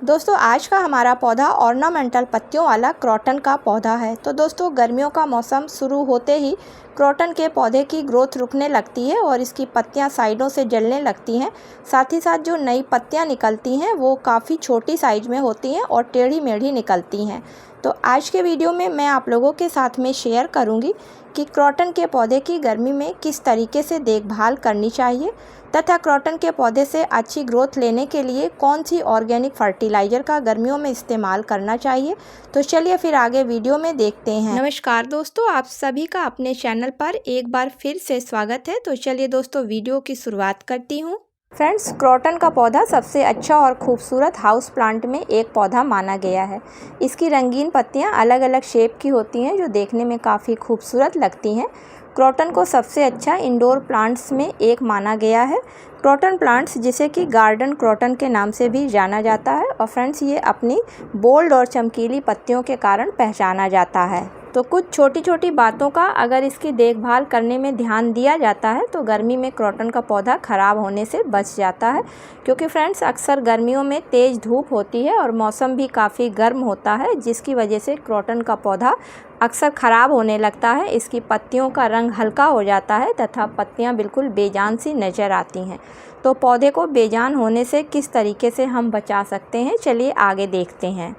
दोस्तों आज का हमारा पौधा ऑर्नामेंटल पत्तियों वाला क्रोटन का पौधा है। तो दोस्तों गर्मियों का मौसम शुरू होते ही क्रोटन के पौधे की ग्रोथ रुकने लगती है और इसकी पत्तियां साइडों से जलने लगती हैं। साथ ही साथ जो नई पत्तियां निकलती हैं वो काफ़ी छोटी साइज में होती हैं और टेढ़ी मेढ़ी निकलती हैं। तो आज के वीडियो में मैं आप लोगों के साथ में शेयर करूंगी कि क्रोटन के पौधे की गर्मी में किस तरीके से देखभाल करनी चाहिए तथा क्रोटन के पौधे से अच्छी ग्रोथ लेने के लिए कौन सी ऑर्गेनिक फर्टिलाइज़र का गर्मियों में इस्तेमाल करना चाहिए। तो चलिए फिर आगे वीडियो में देखते हैं। नमस्कार दोस्तों, आप सभी का अपने चैनल पर एक बार फिर से स्वागत है। तो चलिए दोस्तों वीडियो की शुरुआत करती हूँ। फ्रेंड्स, क्रोटन का पौधा सबसे अच्छा और खूबसूरत हाउस प्लांट में एक पौधा माना गया है। इसकी रंगीन पत्तियां अलग अलग शेप की होती हैं जो देखने में काफ़ी खूबसूरत लगती हैं। क्रोटन को सबसे अच्छा इंडोर प्लांट्स में एक माना गया है। क्रोटन प्लांट्स जिसे कि गार्डन क्रोटन के नाम से भी जाना जाता है और फ्रेंड्स ये अपनी बोल्ड और चमकीली पत्तियों के कारण पहचाना जाता है। तो कुछ छोटी छोटी बातों का अगर इसकी देखभाल करने में ध्यान दिया जाता है तो गर्मी में क्रोटन का पौधा ख़राब होने से बच जाता है, क्योंकि फ्रेंड्स अक्सर गर्मियों में तेज़ धूप होती है और मौसम भी काफ़ी गर्म होता है, जिसकी वजह से क्रोटन का पौधा अक्सर ख़राब होने लगता है। इसकी पत्तियों का रंग हल्का हो जाता है तथा पत्तियां बिल्कुल बेजान सी नज़र आती हैं। तो पौधे को बेजान होने से किस तरीके से हम बचा सकते हैं, चलिए आगे देखते हैं।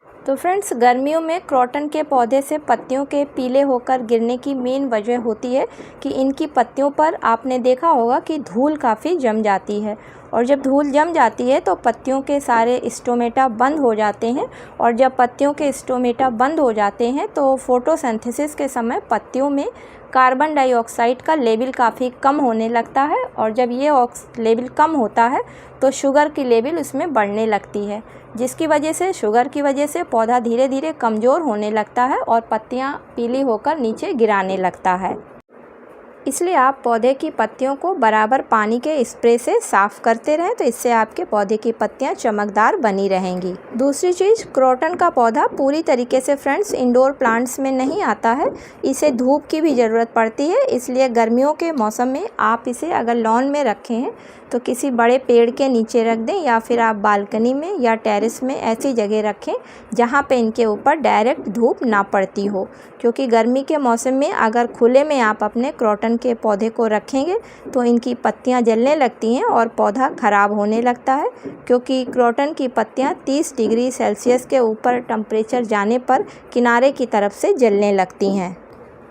तो फ्रेंड्स गर्मियों में क्रोटन के पौधे से पत्तियों के पीले होकर गिरने की मेन वजह होती है कि इनकी पत्तियों पर आपने देखा होगा कि धूल काफ़ी जम जाती है और जब धूल जम जाती है तो पत्तियों के सारे स्टोमेटा बंद हो जाते हैं और जब पत्तियों के स्टोमेटा बंद हो जाते हैं तो फोटोसिंथेसिस के समय पत्तियों में कार्बन डाइऑक्साइड का लेवल काफ़ी कम होने लगता है और जब ये लेवल कम होता है तो शुगर की लेवल उसमें बढ़ने लगती है, जिसकी वजह से शुगर की वजह से पौधा धीरे धीरे कमज़ोर होने लगता है और पत्तियां पीली होकर नीचे गिराने लगता है। इसलिए आप पौधे की पत्तियों को बराबर पानी के स्प्रे से साफ़ करते रहें, तो इससे आपके पौधे की पत्तियां चमकदार बनी रहेंगी। दूसरी चीज़, क्रोटन का पौधा पूरी तरीके से फ्रेंड्स इंडोर प्लांट्स में नहीं आता है, इसे धूप की भी ज़रूरत पड़ती है। इसलिए गर्मियों के मौसम में आप इसे अगर लॉन में रखे हैं तो किसी बड़े पेड़ के नीचे रख दें या फिर आप बालकनी में या टेरेस में ऐसी जगह रखें जहां पे इनके ऊपर डायरेक्ट धूप ना पड़ती हो, क्योंकि गर्मी के मौसम में अगर खुले में आप अपने क्रोटन के पौधे को रखेंगे तो इनकी पत्तियां जलने लगती हैं और पौधा ख़राब होने लगता है, क्योंकि क्रोटन की पत्तियां 30 डिग्री सेल्सियस के ऊपर टेम्परेचर जाने पर किनारे की तरफ से जलने लगती हैं।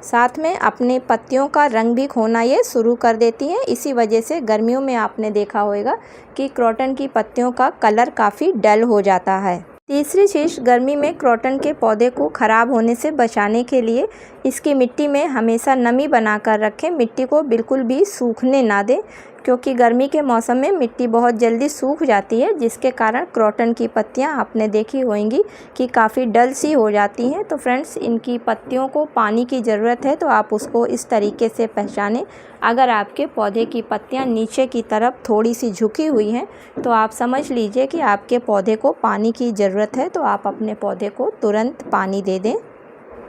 साथ में अपने पत्तियों का रंग भी खोना ये शुरू कर देती हैं। इसी वजह से गर्मियों में आपने देखा होगा कि क्रोटन की पत्तियों का कलर काफ़ी डल हो जाता है। तीसरी चीज़, गर्मी में क्रोटन के पौधे को ख़राब होने से बचाने के लिए इसकी मिट्टी में हमेशा नमी बनाकर रखें। मिट्टी को बिल्कुल भी सूखने ना दें, क्योंकि गर्मी के मौसम में मिट्टी बहुत जल्दी सूख जाती है, जिसके कारण क्रोटन की पत्तियां आपने देखी होंगी कि काफ़ी डल सी हो जाती हैं। तो फ्रेंड्स इनकी पत्तियों को पानी की ज़रूरत है, तो आप उसको इस तरीके से पहचानें। अगर आपके पौधे की पत्तियां नीचे की तरफ थोड़ी सी झुकी हुई हैं तो आप समझ लीजिए कि आपके पौधे को पानी की ज़रूरत है, तो आप अपने पौधे को तुरंत पानी दे दें।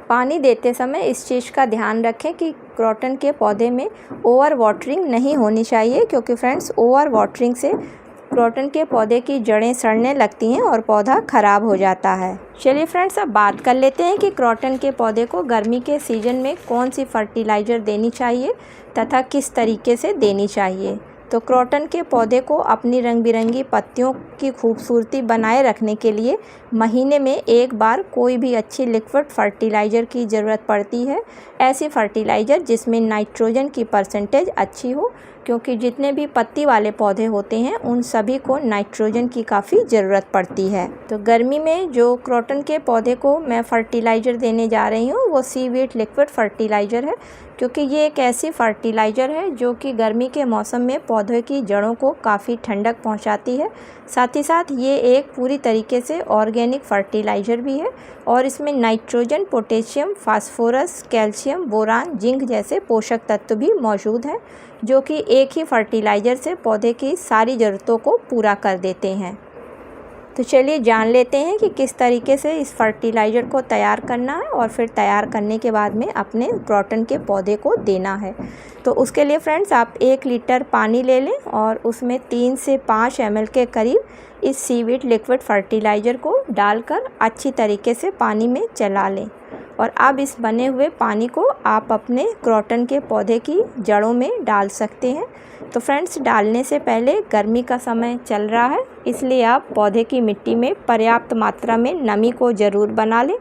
पानी देते समय इस चीज़ का ध्यान रखें कि क्रोटन के पौधे में ओवर वाटरिंग नहीं होनी चाहिए, क्योंकि फ्रेंड्स ओवर वाटरिंग से क्रोटन के पौधे की जड़ें सड़ने लगती हैं और पौधा ख़राब हो जाता है। चलिए फ्रेंड्स अब बात कर लेते हैं कि क्रोटन के पौधे को गर्मी के सीज़न में कौन सी फर्टिलाइज़र देनी चाहिए तथा किस तरीके से देनी चाहिए। तो क्रोटन के पौधे को अपनी रंग बिरंगी पत्तियों की खूबसूरती बनाए रखने के लिए महीने में एक बार कोई भी अच्छी लिक्विड फर्टिलाइज़र की ज़रूरत पड़ती है। ऐसी फर्टिलाइज़र जिसमें नाइट्रोजन की परसेंटेज अच्छी हो, क्योंकि जितने भी पत्ती वाले पौधे होते हैं उन सभी को नाइट्रोजन की काफ़ी ज़रूरत पड़ती है। तो गर्मी में जो क्रोटन के पौधे को मैं फर्टिलाइज़र देने जा रही हूँ वो सीवीड लिक्विड फर्टिलाइज़र है, क्योंकि ये एक ऐसी फर्टिलाइज़र है जो कि गर्मी के मौसम में पौधे की जड़ों को काफ़ी ठंडक पहुंचाती है। साथ ही साथ ये एक पूरी तरीके से ऑर्गेनिक फर्टिलाइज़र भी है और इसमें nitrogen, potassium, phosphorus, calcium, boron, zinc जैसे पोषक तत्व भी मौजूद हैं, जो कि एक ही फर्टिलाइज़र से पौधे की सारी ज़रूरतों को पूरा कर देते हैं। तो चलिए जान लेते हैं कि किस तरीके से इस फर्टिलाइज़र को तैयार करना है और फिर तैयार करने के बाद में अपने क्रॉटन के पौधे को देना है। तो उसके लिए फ्रेंड्स आप 1 लीटर पानी ले लें और उसमें 3 से 5 ml के करीब इस सीवीड लिक्विड फर्टिलाइज़र को डालकर अच्छी तरीके से पानी में चला लें। और अब इस बने हुए पानी को आप अपने क्रॉटन के पौधे की जड़ों में डाल सकते हैं। तो फ्रेंड्स डालने से पहले गर्मी का समय चल रहा है, इसलिए आप पौधे की मिट्टी में पर्याप्त मात्रा में नमी को ज़रूर बना लें,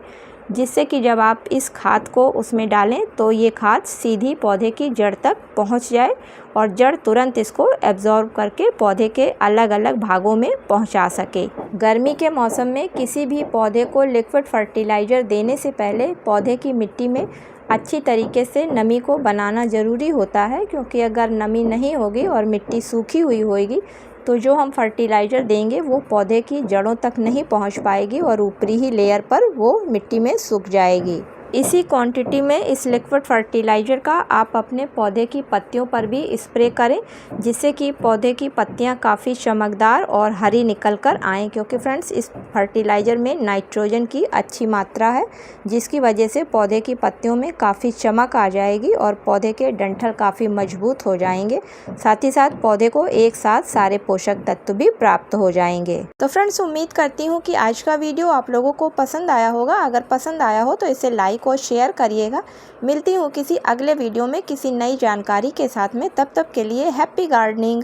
जिससे कि जब आप इस खाद को उसमें डालें तो ये खाद सीधी पौधे की जड़ तक पहुंच जाए और जड़ तुरंत इसको एब्जॉर्ब करके पौधे के अलग अलग भागों में पहुंचा सके। गर्मी के मौसम में किसी भी पौधे को लिक्विड फर्टिलाइज़र देने से पहले पौधे की मिट्टी में अच्छी तरीके से नमी को बनाना ज़रूरी होता है, क्योंकि अगर नमी नहीं होगी और मिट्टी सूखी हुई होगी तो जो हम फर्टिलाइज़र देंगे वो पौधे की जड़ों तक नहीं पहुंच पाएगी और ऊपरी ही लेयर पर वो मिट्टी में सूख जाएगी। इसी क्वांटिटी में इस लिक्विड फर्टिलाइज़र का आप अपने पौधे की पत्तियों पर भी स्प्रे करें, जिससे कि पौधे की पत्तियां काफ़ी चमकदार और हरी निकल कर आएँ, क्योंकि फ्रेंड्स इस फर्टिलाइज़र में नाइट्रोजन की अच्छी मात्रा है, जिसकी वजह से पौधे की पत्तियों में काफ़ी चमक आ जाएगी और पौधे के डंठल काफ़ी मजबूत हो जाएंगे। साथ ही साथ पौधे को एक साथ सारे पोषक तत्व भी प्राप्त हो जाएंगे। तो फ्रेंड्स उम्मीद करती हूँ कि आज का वीडियो आप लोगों को पसंद आया होगा। अगर पसंद आया हो तो इसे लाइक और शेयर करिएगा। मिलती हूँ किसी अगले वीडियो में किसी नई जानकारी के साथ में। तब तक के लिए हैप्पी गार्डनिंग।